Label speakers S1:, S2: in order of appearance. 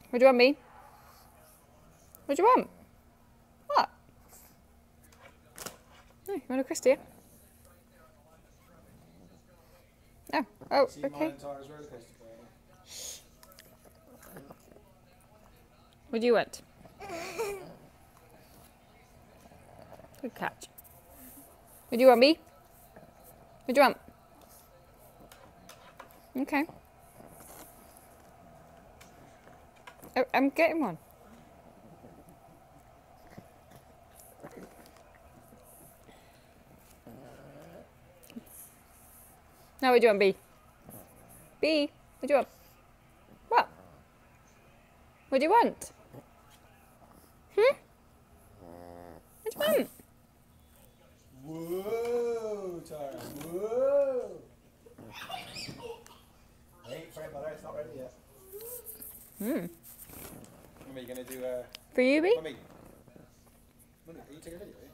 S1: What do you want, me? What do you want? What? No, you want a Christy? Oh, oh, okay. What do you want? Good catch. What do you want, me? What do you want? Okay. Oh, I'm getting one. Now what do you want, B? B? What do you want? What? What do you want? What do you want?
S2: Whoa, Tara, whoa! Hey, forget about it, it's not ready yet. Mummy, you gonna do
S1: For you, B?
S2: Mummy, are you taking a video?